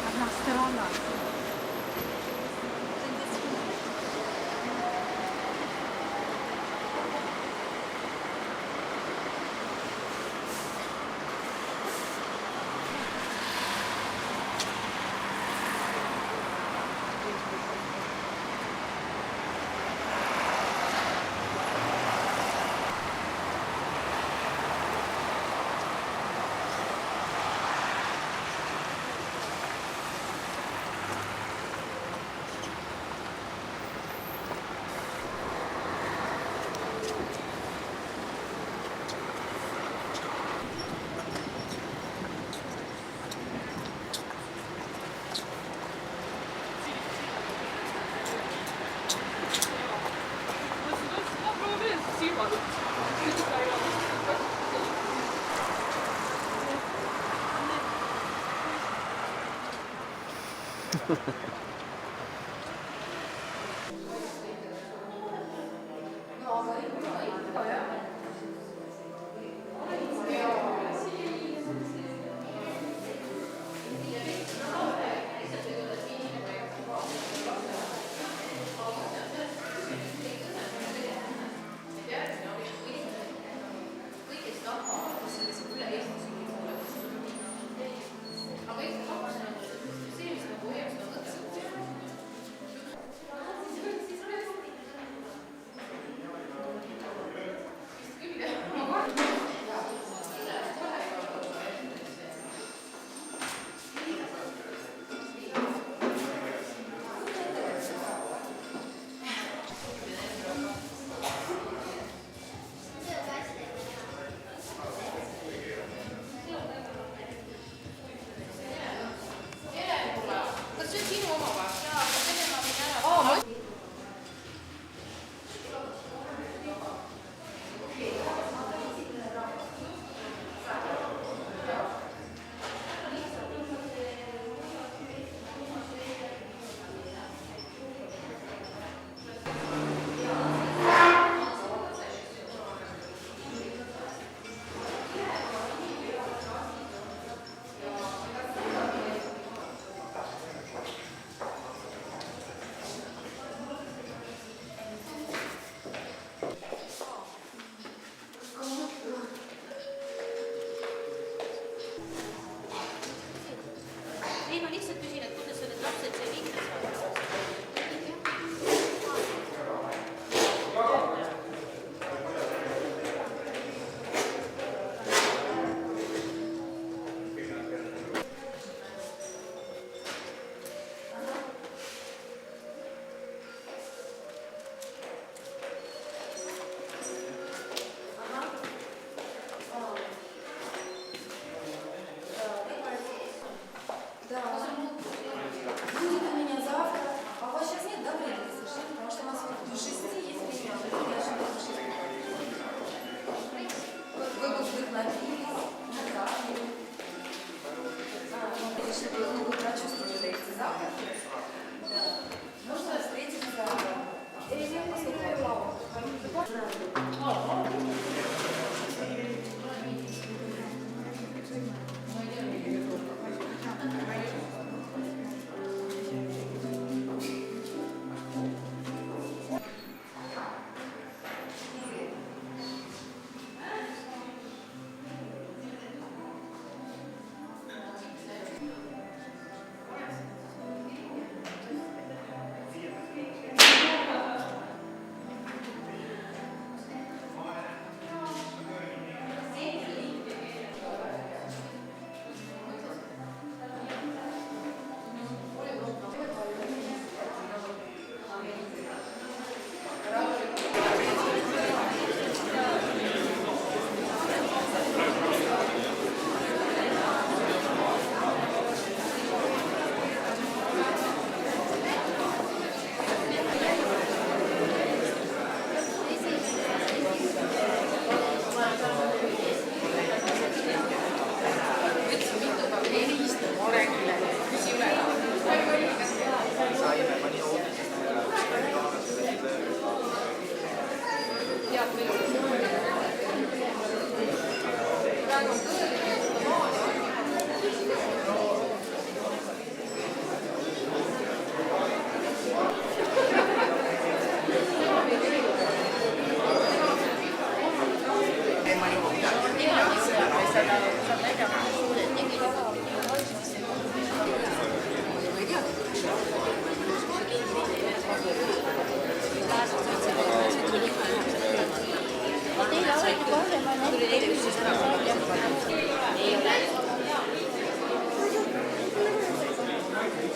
Одна сторона.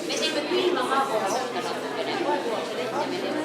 Me teeme külma maapoole kohta natukene, kohe tuuakse vette meile.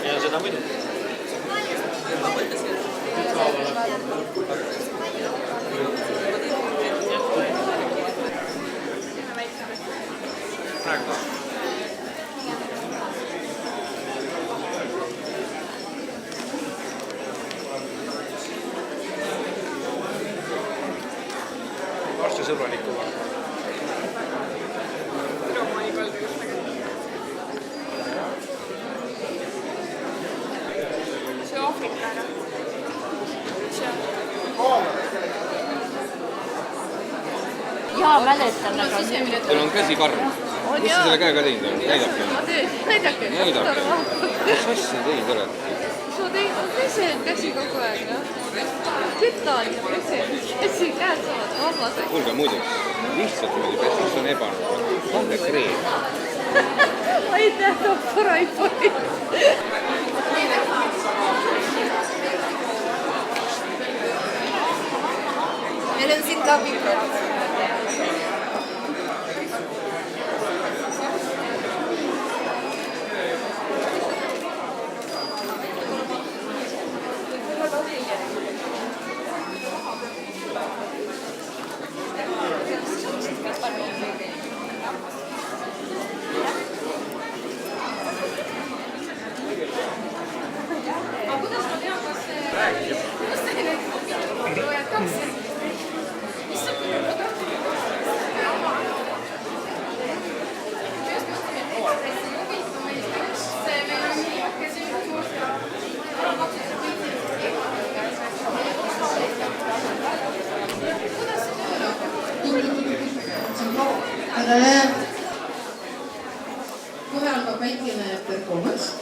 Ja seda muidugi. Praegu. Varsti sõbralikuga. Jaa, mäletan, aga... Teil on käsi karm. Kus sa selle käega teinud oled? Näidake. Näidake. Näidake. Mis asja teinud oled? Sa teinud pesen käsi kogu aeg, jah? Kütan ja pesen. Käsi käed saavad vabaseks. Kuulge, muideks, lihtsalt muidu pestis on ebanõu. Pange kreem. Aitäh, doktor Aipori. Meil on siin kabinet. Räägib. sellele. Kohe algab väikene performance.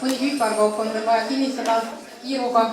Mõni küparkaup on veel vaja kinnistada kiiruga.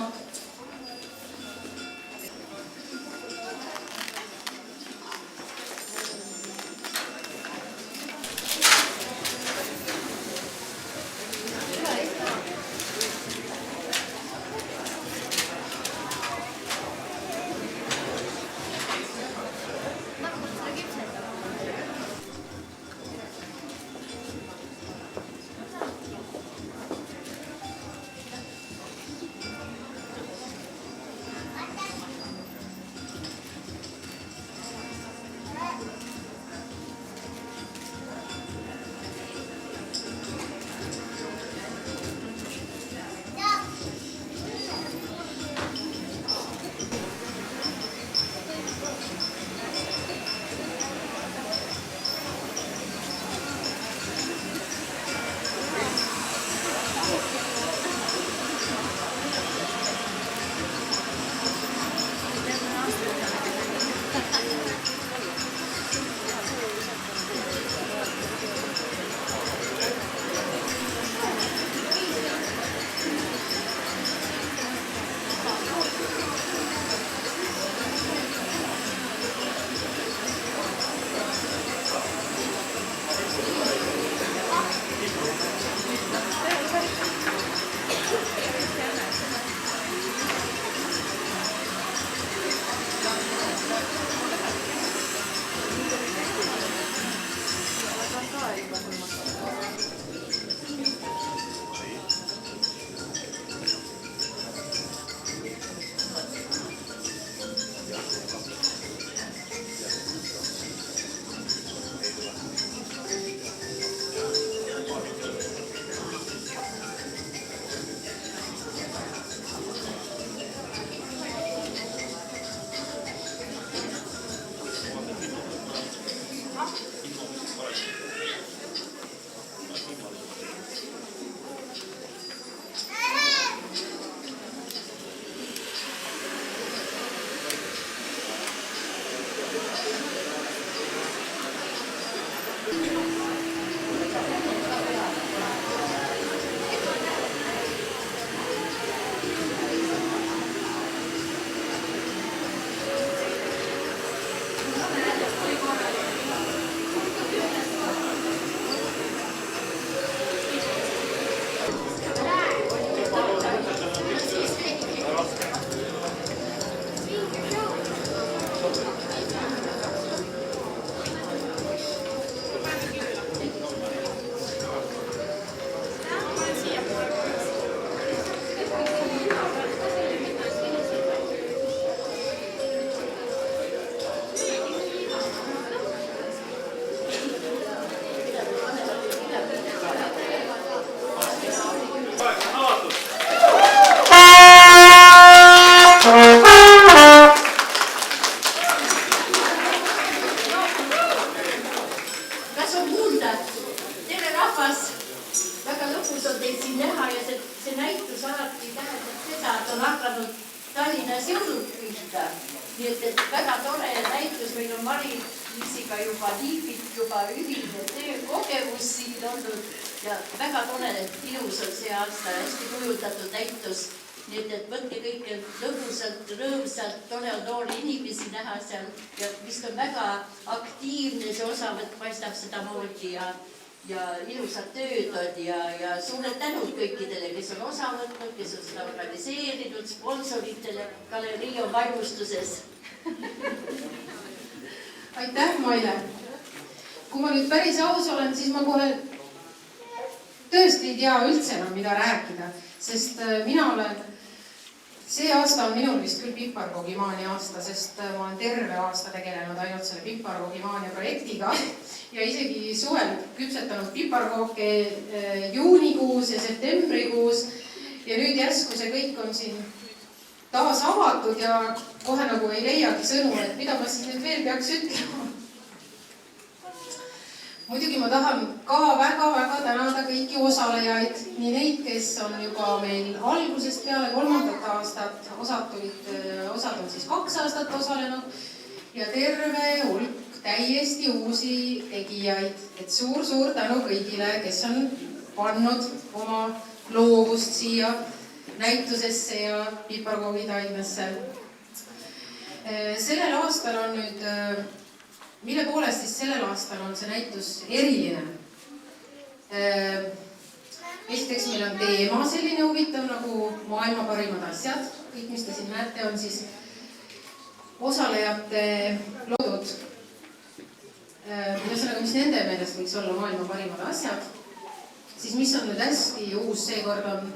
Rõõmsalt, tore on noori inimesi näha seal ja vist on väga aktiivne see osavõtt, paistab sedamoodi ja ilusad tööd on ja suured tänud kõikidele, kes on osa võtnud, kes on seda organiseerinud, sponsoritele, galerii on vaimustuses. Aitäh, Maile! Kui ma nüüd päris aus olen, siis ma kohe tõesti tõesti ei tea üldse enam, mida rääkida, sest mina olen, see aasta on minul vist küll piparkoogimaania aasta, sest ma olen terve aasta tegelenud ainult selle piparkoogimaania projektiga ja isegi suvel küpsetanud piparkooke juunikuus ja septembrikuus ja nüüd järsku see kõik on siin taas avatud ja kohe nagu ei leiagi sõnu, et mida ma siis nüüd veel peaks ütlema. Muidugi ma tahan ka väga-väga tänada kõiki osalejaid, nii neid, kes on juba meil algusest peale 3. aastat, osad on siis 2 aastat osalenud ja terve hulk täiesti uusi tegijaid. Et suur-suur tänu kõigile, kes on pannud oma loovust siia näitusesse ja piparkoogitaimesse. Sellel aastal on nüüd mille poolest siis sellel aastal on see näitus eriline. Esiteks meil on teema selline huvitav nagu maailma parimad asjad. Kõik, mis te siin näete, on siis osalejate loodud. Ühesõnaga, mis nende meelest võiks olla maailma parimad asjad. Siis mis on nüüd hästi uus seekord on,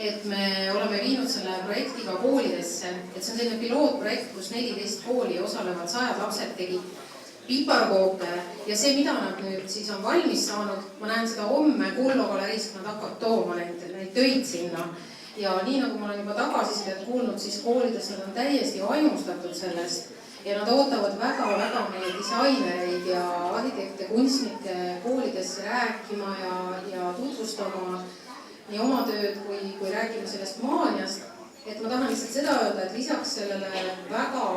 et me oleme viinud selle projektiga koolidesse. Et see on selline pilootprojekt, kus 14 kooli osalevad 100 lapsed tegid piparkooke ja see, mida nad nüüd siis on valmis saanud, ma näen seda homme Kullo galeriis, kui nad hakkavad tooma neid töid sinna. Ja nii nagu ma olen juba tagasisidet kuulnud, siis koolides nad on täiesti aimustatud sellest ja nad ootavad väga-väga meie disainereid ja arhitekte, kunstnikke koolidesse rääkima ja tutvustama nii oma tööd kui räägime sellest maaniast. Et ma tahan lihtsalt seda öelda, et lisaks sellele väga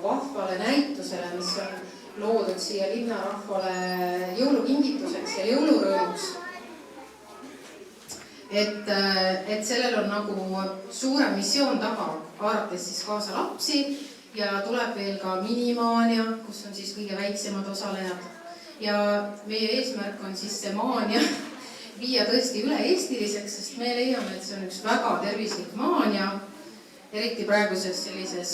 vahvale näitusele, mis on loodud siia linnarahvale jõulukingituseks ja jõulurõõmuks. Et sellel on nagu suurem missioon taga, haarates siis kaasa lapsi ja tuleb veel ka minimaania, kus on siis kõige väiksemad osalejad. Ja meie eesmärk on siis see maania viia tõesti üle-eestiliseks, sest me leiame, et see on üks väga tervislik maania, eriti praeguses sellises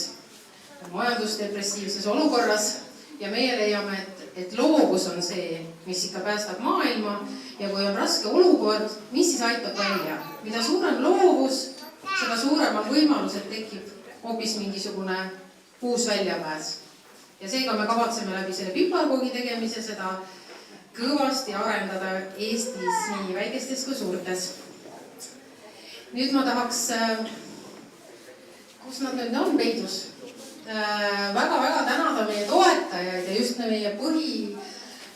majandusdepressiivses olukorras. Ja meie leiame, et loovus on see, mis ikka päästab maailma ja kui on raske olukord, mis siis aitab välja. Mida suurem loovus, seda suurem on võimalus, et tekib hoopis mingisugune uus väljapääs. Ja seega me kavatseme läbi selle piparkoogi tegemise seda kõvasti arendada Eestis nii väikestes kui suurtes. Nüüd ma tahaks, kus nad nüüd on peidus? Väga-väga tänada meie toetajaid ja just meie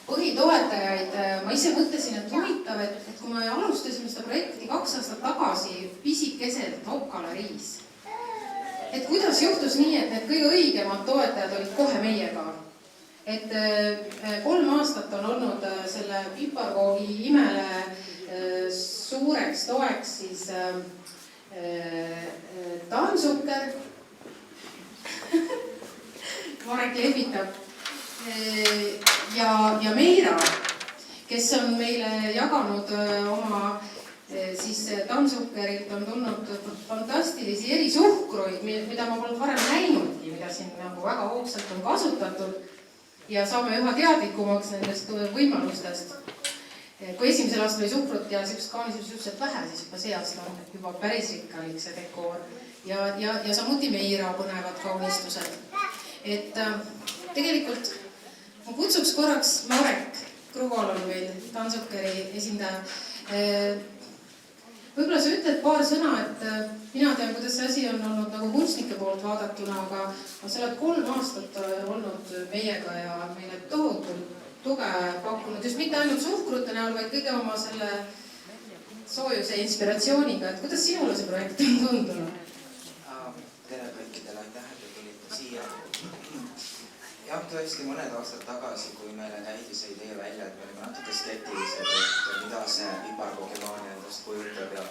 põhitoetajaid. Ma ise mõtlesin, et huvitav, et kui me alustasime seda projekti 2 aastat tagasi pisikeselt Galeriis, et kuidas juhtus nii, et need kõige õigemad toetajad olid kohe meiega. Et 3 aastat on olnud selle piparkoogi imele suureks toeks siis Tansuker, Marek lehvitab ja Meira, kes on meile jaganud oma siis Tansukerilt on tulnud fantastilisi erisuhkruid, mida ma polnud varem näinudki, mida siin nagu väga hoogsalt on kasutatud ja saame üha teadlikumaks nendest võimalustest. Kui esimesel aastal oli suhkrut ja kauniselt suhteliselt vähe, siis juba see aasta on juba päris rikkalik see dekoor ja samuti Meira põnevad kaunistused. Et tegelikult ma kutsuks korraks Marek Kruval on meil Tansukeri esindaja. Võib-olla sa ütled paar sõna, et mina tean, kuidas see asi on olnud nagu kunstnike poolt vaadatuna, aga sa oled 3 aastat olnud meiega ja meile tohutult tuge pakkunud, just mitte ainult suhkrute näol, vaid kõige oma selle soojuse inspiratsiooniga. Et kuidas sinule see projekt on tundunud? Tere kõikidele, aitäh, et tulite siia. Jah, tõesti mõned aastad tagasi, kui meile käidi see idee välja, et me olime natuke skeptilised, et mida see piparkoogimaania endast kujutab ja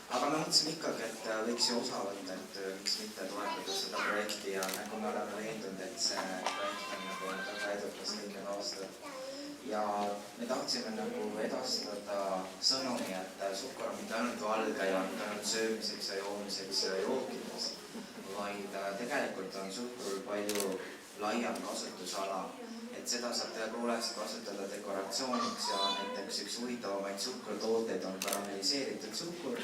aga me mõtlesime ikkagi, et võiks ju osa võtta, et miks mitte toetada seda projekti ja nagu me oleme veendunud, et see projekt on nagu väga edukas kõik need aastad. Ja me tahtsime nagu edastada sõnumi, et suhkur on mitte ainult valge ja mitte ainult söömiseks ja joomiseks ja jookideks, vaid tegelikult on suhkrul palju laiem kasutusala. Et et seda saab tõepoolest kasutada dekoratsiooniks ja näiteks üks huvitavamaid suhkrutooteid on karamelliseeritud suhkur,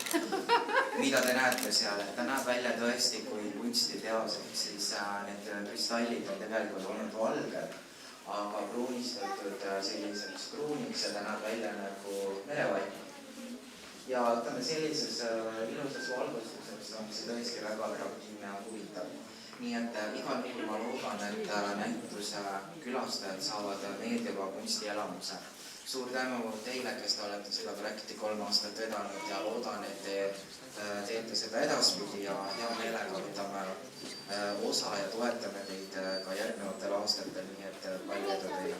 mida te näete seal, et ta näeb välja tõesti kui kunstiteos, ehk siis need kristallid on tegelikult olnud valged, aga pruunistatud selliseks pruuniks ja ta näeb välja nagu merevaip. Ja ütleme sellises ilusas valgustuses on see tõesti väga atraktiivne ja huvitav. Nii et igal juhul ma loodan, et näituse külastajad saavad meeldiva kunstielamuse. Suur tänu teile, kes te olete seda projekti 3 aastat vedanud ja loodan, et te teete seda edaspidi ja hea meelega võtame osa ja toetame teid ka järgnevatel aastatel, nii et palju edu teile.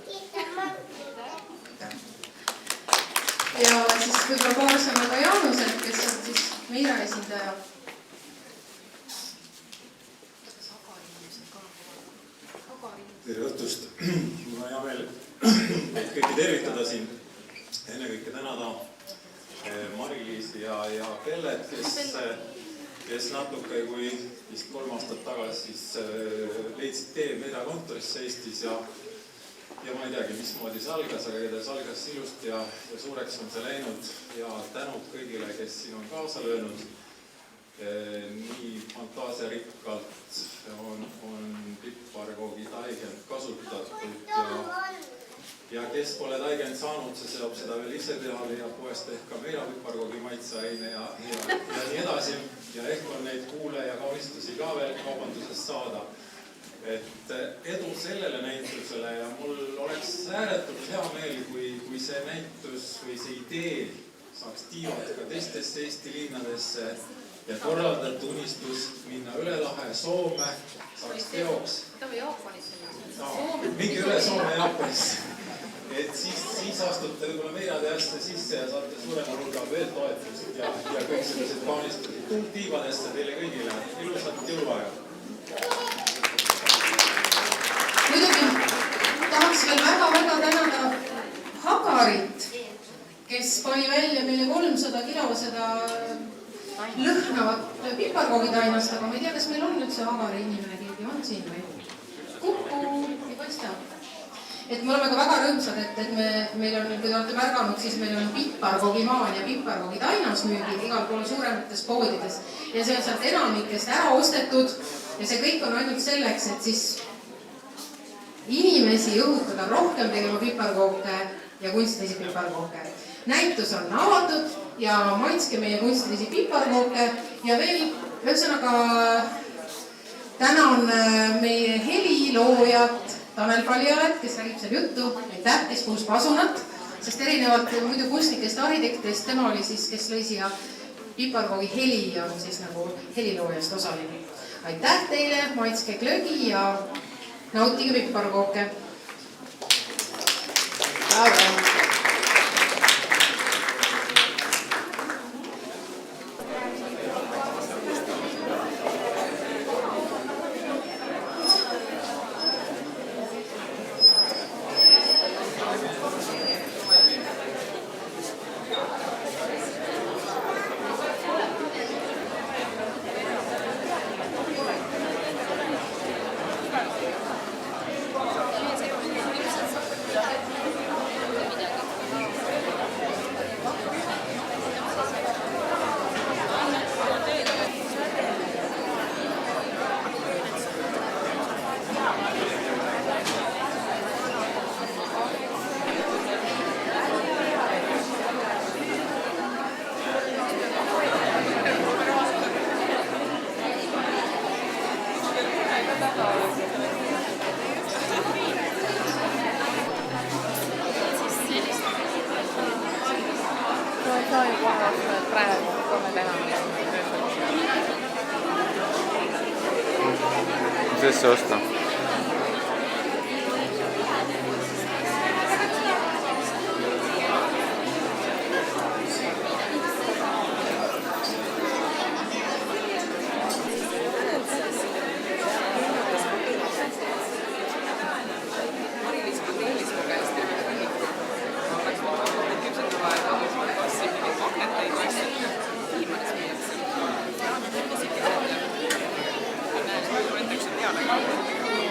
Ja siis võib-olla paar sõna ka Jaanuselt, kes on siis Meira esindaja. Tere õhtust! Mul on hea meel meid kõiki tervitada siin. Enne kõike tänada Mari-Liis ja Kellet, kes natuke kui vist 3 aastat tagasi leidsid tee Meira kontorisse Eestis ja ma ei teagi, mismoodi see algas, aga igatahes algas ilusti ja suureks on see läinud ja tänud kõigile, kes siin on kaasa löönud. Nii fantaasiarikkalt on piparkoogi taigend kasutatud ja kes pole taigend saanud, see saab seda veel ise teha, leiab poest ehk ka Meira piparkoogi maitseaine ja nii edasi. Ja ehk on neid kuule ja kaunistusi ka veel kaubandusest saada. Et edu sellele näitusele ja mul oleks ääretult hea meel, kui see näitus või see idee saaks tiivata ka teistesse Eesti linnadesse ja korraldada unistus minna üle lahe Soome, saaks teoks. Mingi üle Soome Jaapanisse. Et siis astute võib-olla Meira teaste sisse ja saate suurema hulga veel toetusid ja kõik sellised kaunistusid. Tuult tiibadesse teile kõigile. Ilusat jõuluaega. Muidugi tahaks veel väga tänada Hagarit, kes pani välja meile 300 kilo seda lõhnavat piparkoogitainast, aga ma ei tea, kas meil on üldse Hagari inimene, keegi on siin või? Kuku, ei paista. Et me oleme ka väga rõõmsad, et meil on, kui te olete märganud, siis meil on piparkoogimaan ja piparkoogitainas müügid igal pool suuremates poodides ja see on sealt enamikest ära ostetud ja see kõik on ainult selleks, et siis inimesi õhutada rohkem tegema piparkooke ja kunstilisi piparkooke. Näitus on avatud ja maitske meie kunstilisi piparkooke ja veel ühesõnaga tänan meie heliloojat Tanel Paljalet, kes räägib seal juttu, aitäh, kes puhus pasunat, sest erinevalt muidu kunstnikest arhitektidest, tema oli siis, kes lõi siia piparkoogi heli ja on siis nagu heliloojast osaline. Aitäh teile, maitske glögi ja nautige piparkooke. Sisse osta. Võetakse teada ka.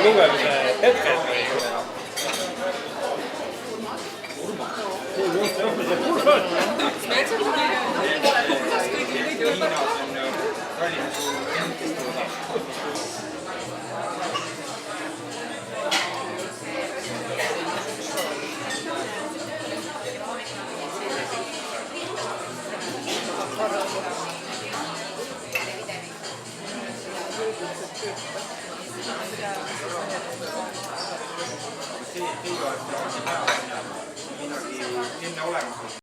lugemise hetkel või? Midagi enne olemas.